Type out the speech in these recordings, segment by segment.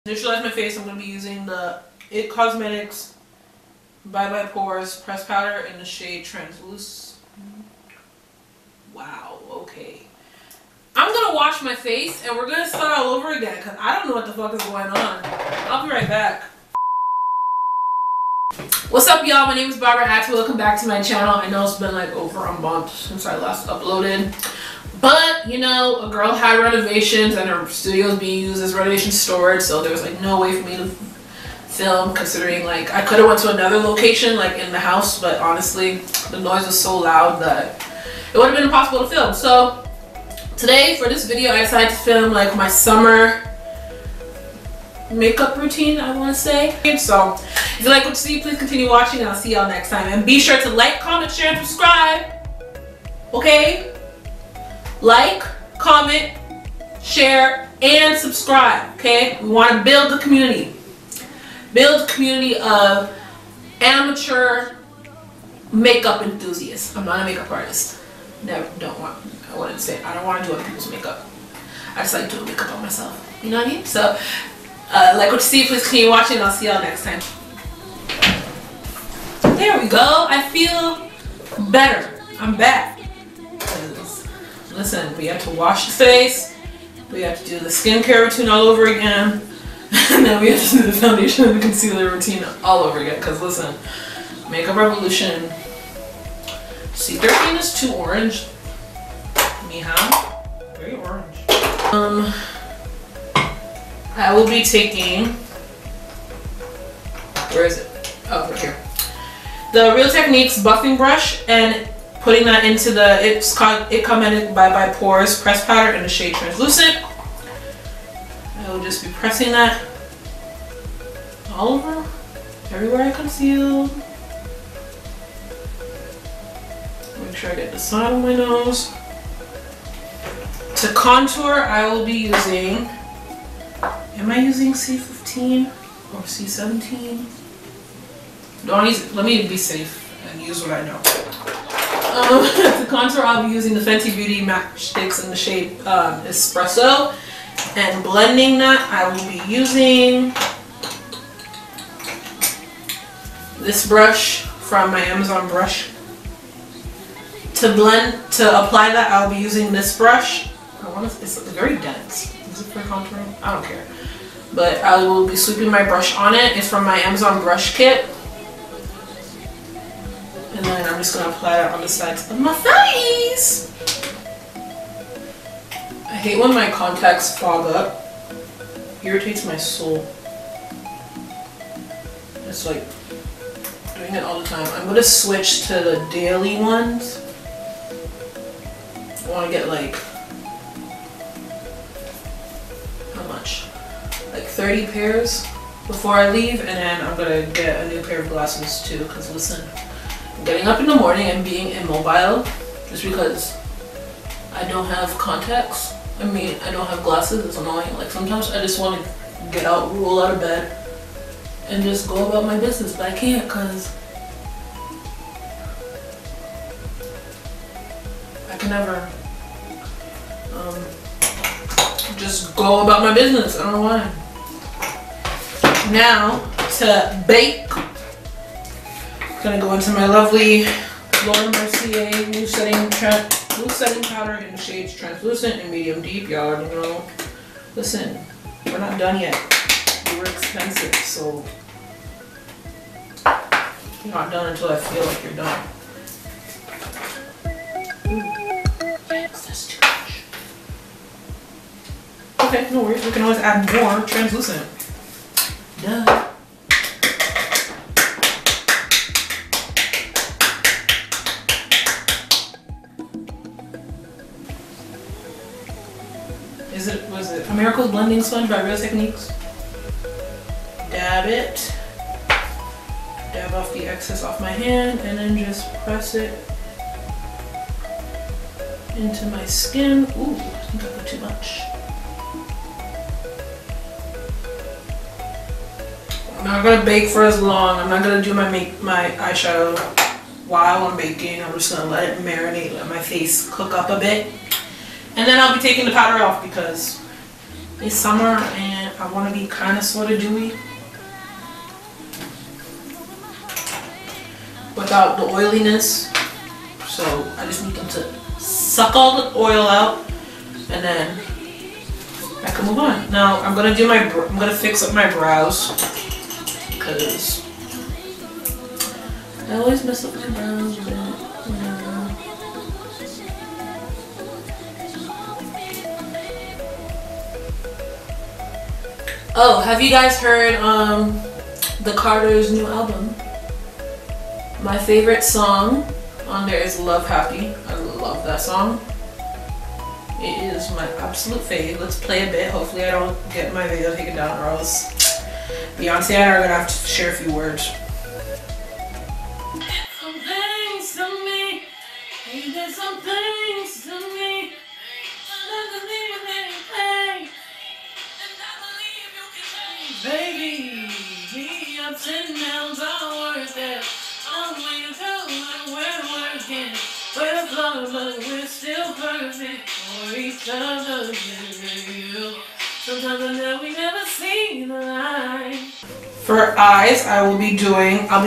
Visualize my face. I'm going to be using the It Cosmetics Bye Bye Pores Press Powder in the shade Translucent. Wow, okay. I'm going to wash my face and we're going to start all over again because I don't know what the fuck is going on. I'll be right back. What's up, y'all? My name is Barbara.atewe. Welcome back to my channel. I know it's been like over a month since I last uploaded. But, you know, a girl had renovations and her studio is being used as renovation storage, so there was like no way for me to film, considering like I could have went to another location like in the house, but honestly the noise was so loud that it would have been impossible to film. So today for this video I decided to film like my summer makeup routine, I want to say. So if you like what you see, please continue watching and I'll see y'all next time. And be sure to like, comment, share, and subscribe. Okay? Like, comment, share, and subscribe, okay? We want to build the community. Build a community of amateur makeup enthusiasts. I'm not a makeup artist. I wouldn't say, I don't want to do other people's makeup. I just like doing makeup on myself. You know what I mean? So, like what you see, please continue watching and I'll see y'all next time. There we go. I feel better. I'm back. Listen, we have to wash the face, we have to do the skincare routine all over again, and then we have to do the foundation and the concealer routine all over again, because listen, Makeup Revolution C13 is too orange. Meow. Very orange. I will be taking, where is it? Oh, right here. The Real Techniques buffing brush and putting that into the It Cosmetics Bye Bye Pores Press Powder in the shade Translucent. I will just be pressing that all over, everywhere I conceal. Make sure I get the side of my nose. To contour, I will be using, am I using C15 or C17? Don't use, let me be safe and use what I know. To contour, I'll be using the Fenty Beauty matchsticks in the shade Espresso, and blending that, I will be using this brush from my Amazon brush. To apply that, I'll be using this brush. It's very dense. Is it for contouring? I don't care. But I will be sweeping my brush on it. It's from my Amazon brush kit. And then I'm just going to apply that on the sides of my face. I hate when my contacts fog up. It irritates my soul. It's like doing it all the time. I'm going to switch to the daily ones. I want to get like, how much? Like 30 pairs before I leave. And then I'm going to get a new pair of glasses too, because listen, getting up in the morning and being immobile just because I don't have contacts. I mean, I don't have glasses. It's annoying. Like sometimes I just want to get out, roll out of bed, and just go about my business, but I can't because I can never just go about my business. I don't know why. Now to bake. Gonna go into my lovely Laura Mercier new setting powder in the shades Translucent and Medium Deep. Y'all already know. Listen, we're not done yet. They were expensive, so you're not done until I feel like you're done. Ooh. Yes, that's too much. Okay, no worries. We can always add more Translucent. Duh. Was it A Miracle's Blending Sponge by Real Techniques? Dab it. Dab off the excess off my hand and then just press it into my skin. Ooh, I think I put too much. I'm not gonna bake for as long. I'm not gonna do my eyeshadow while I'm baking. I'm just gonna let it marinate, let my face cook up a bit. And then I'll be taking the powder off because it's summer and I want to be kind of sort of dewy without the oiliness. So I just need them to suck all the oil out, and then I can move on. Now I'm gonna do I'm gonna fix up my brows because I always mess up my brows a bit. Oh, have you guys heard the Carter's new album? My favorite song on there is Love Happy. I love that song. It is my absolute fave. Let's play a bit. Hopefully I don't get my video taken down, or else Beyonce and I are gonna have to share a few words. Some things to me, you did some things to me. Nothing even anything. Baby, the ups and downs are worth it. Only you do we're working. We're flawed, but we're still perfect for each other. Sometimes I know we never see the light. For eyes, I'll be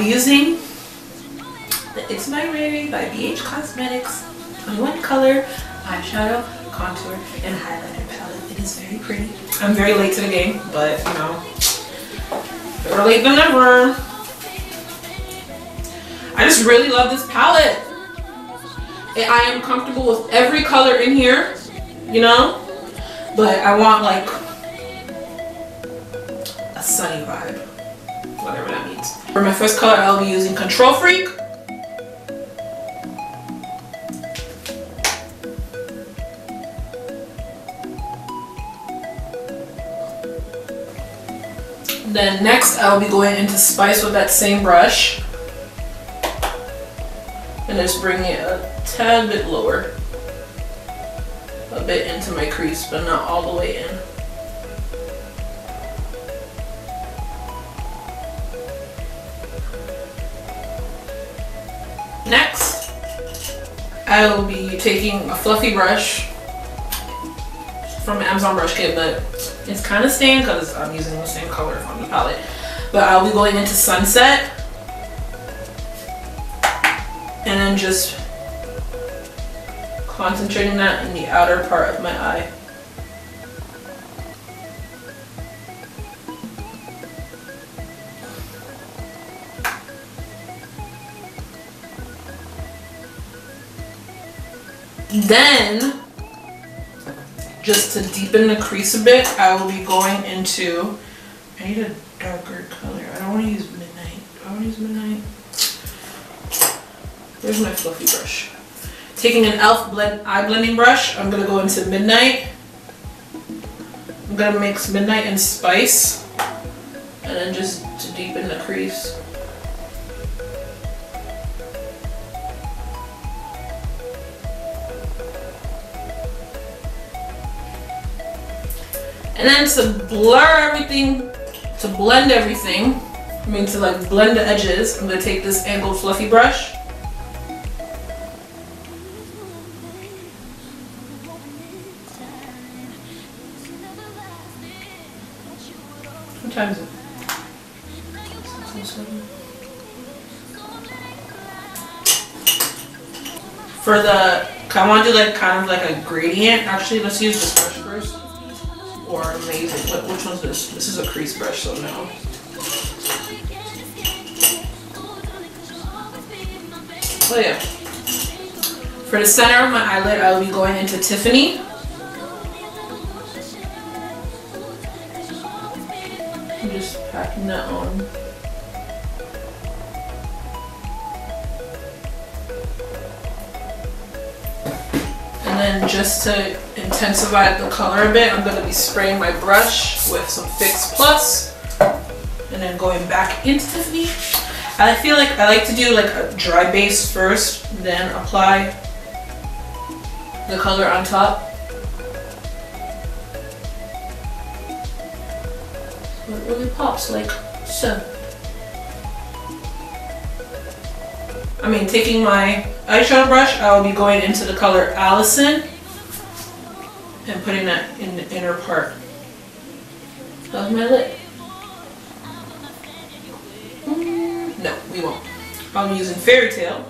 using the It's My RayeRaye by BH Cosmetics 21 color eyeshadow, contour, and highlighter palette. It is very pretty. I'm very late to the game, but you know, better late than never. I just really love this palette. I am comfortable with every color in here, you know, but I want like a sunny vibe, whatever that means. For my first color, I'll be using Control Freak. Then next, I'll be going into Spice with that same brush. And just bring it a tad bit lower. A bit into my crease, but not all the way in. Next, I will be taking a fluffy brush from Amazon brush kit, but it's kind of stained because I'm using the same color from the palette. But I'll be going into Sunset. And then just concentrating that in the outer part of my eye. Then, just to deepen the crease a bit, I will be going into, I need a darker color. I don't want to use Midnight. Do I want to use Midnight? Where's my fluffy brush? Taking an e.l.f. eye blending brush, I'm gonna go into Midnight. I'm gonna mix Midnight and Spice, and then just to deepen the crease. And then to blur everything, to blend everything, to like blend the edges, I'm gonna take this angled fluffy brush. What time is it? 6:07. For the, I want to do like kind of like a gradient. Actually, let's use this brush first. Or Amazing. Which one's this? This is a crease brush, so no. Oh yeah. For the center of my eyelid, I will be going into Tiffany. I'm just packing that on. And then just to intensify the color a bit, I'm going to be spraying my brush with some Fix Plus. And then going back into Tiffany. I feel like I like to do like a dry base first, then apply the color on top. So it really pops like so. Taking my eyeshadow brush, I will be going into the color Allison and putting that in the inner part. of my lip. No, we won't. I'm using Fairy Tale.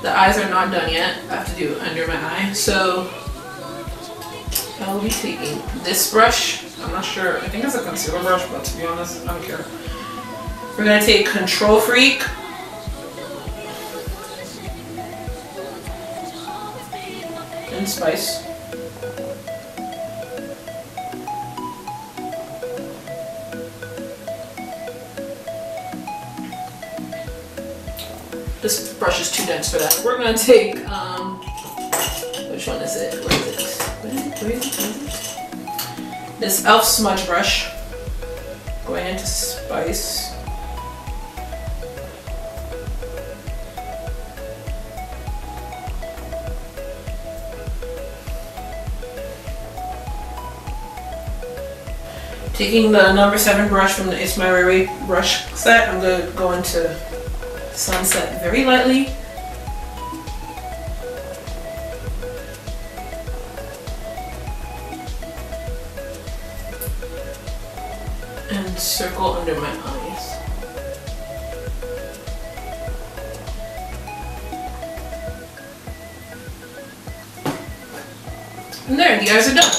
The eyes are not done yet. I have to do it under my eye. So I will be taking this brush. I'm not sure. I think it's a concealer brush, but to be honest, I don't care. We're going to take Control Freak. And Spice. This brush is too dense for that. We're gonna take, which one is it? What is it? This e.l.f. smudge brush. Going into Spice. Taking the number 7 brush from the ItsMyRayeRaye brush set, I'm gonna go into Sunset very lightly. And circle under my eyes. And there, the eyes are done.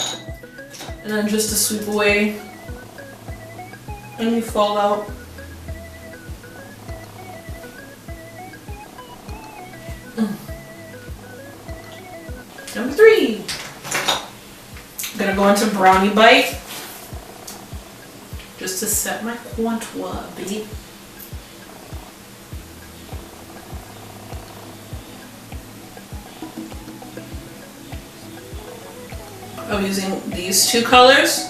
And then just to sweep away any fallout. Number 3. I'm gonna go into Brownie Bite just to set my contour, baby. I'm using these 2 colors.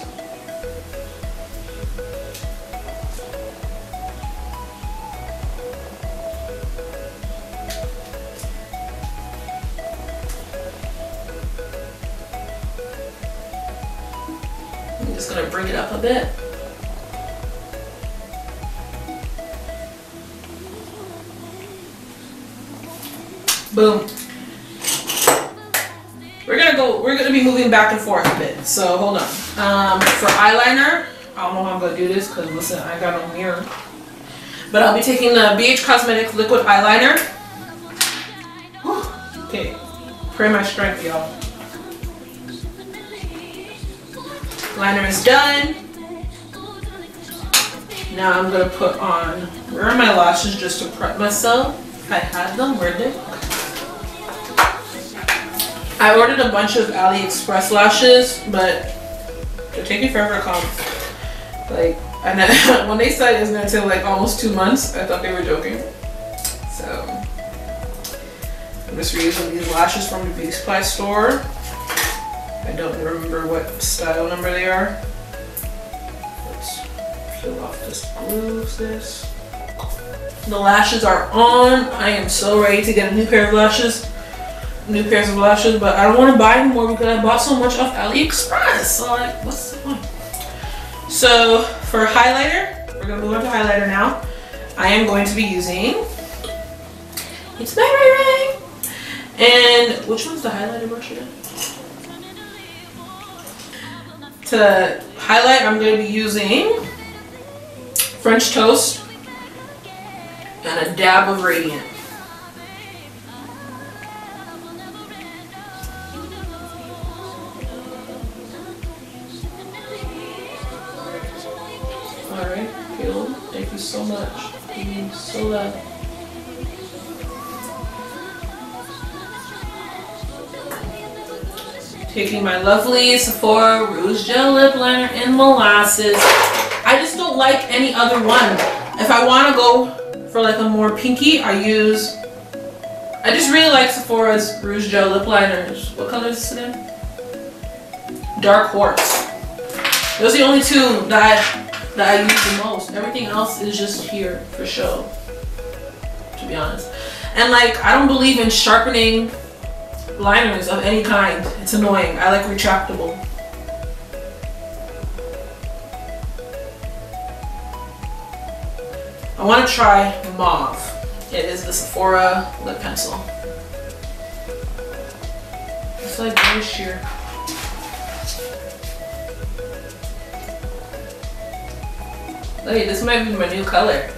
I'm just gonna bring it up a bit. Boom. We're gonna be moving back and forth a bit. So hold on. For eyeliner, I don't know how I'm gonna do this because listen, I got no mirror. But I'll be taking the BH Cosmetics liquid eyeliner. Okay, pray my strength, y'all. Liner is done. Now I'm gonna put on, where are my lashes just to prep myself? I had them, where'd they? I ordered a bunch of AliExpress lashes, but they're taking forever to come. Like, and then, when they said it's gonna take like almost 2 months, I thought they were joking. So I'm just reusing these lashes from the beauty supply store. I don't remember what style number they are. Let's peel off this glue, sis. The lashes are on. I am so ready to get a new pair of lashes. New pairs of lashes, but I don't want to buy anymore because I bought so much off AliExpress. So like, what's the point? So for highlighter, we're gonna move on to highlighter now. I am going to be using ItsMyRayeRaye. And which one's the highlighter brush again? To highlight, I'm going to be using French Toast and a dab of Radiant. Alright, Caleb, thank you so much. You mean so loud. Taking my lovely Sephora Rouge Gel Lip Liner in Molasses. I just don't like any other one. If I want to go for like a more pinky, I just really like Sephora's Rouge Gel Lip Liners. What color is this again? Dark Horse. Those are the only 2 that I use the most. Everything else is just here for show, to be honest. And like, I don't believe in sharpening liners of any kind. It's annoying. I like retractable. I want to try Mauve. It is the Sephora lip pencil. It's like very sheer. Hey, this might be my new color.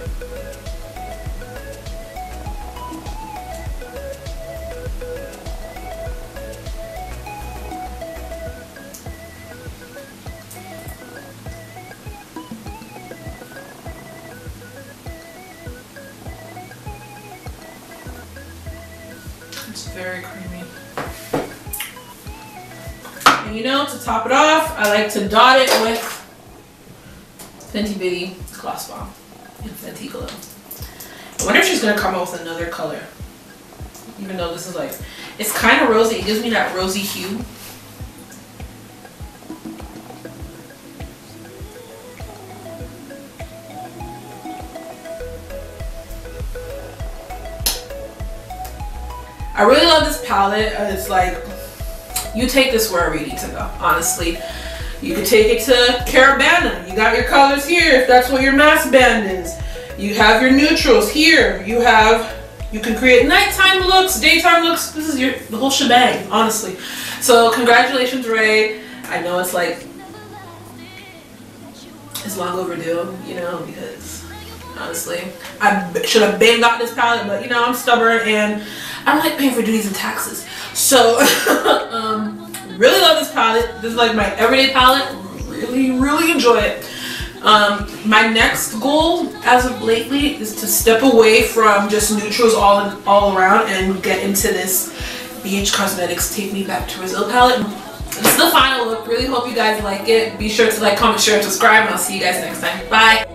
It's very creamy. And you know, to top it off, I like to dot it with Fenty Beauty Gloss Bomb in Fenty Glow. I wonder if she's gonna come out with another color. Even though this is like, it's kind of rosy. It gives me that rosy hue. I really love this palette. It's like, you take this wherever you need to go, honestly. You could take it to Carabana. You got your colors here if that's what your mass band is. You have your neutrals here. You can create nighttime looks, daytime looks. This is the whole shebang, honestly. So congratulations, Ray. I know it's like, it's long overdue, you know, because honestly, I should have been got this palette, but you know, I'm stubborn and I don't like paying for duties and taxes. So, really love this palette. This is like my everyday palette. Really enjoy it. My next goal as of lately is to step away from just neutrals all around and get into this BH Cosmetics Take Me Back to Brazil palette. This is the final look. Really hope you guys like it. Be sure to like, comment, share, and subscribe, and I'll see you guys next time. Bye.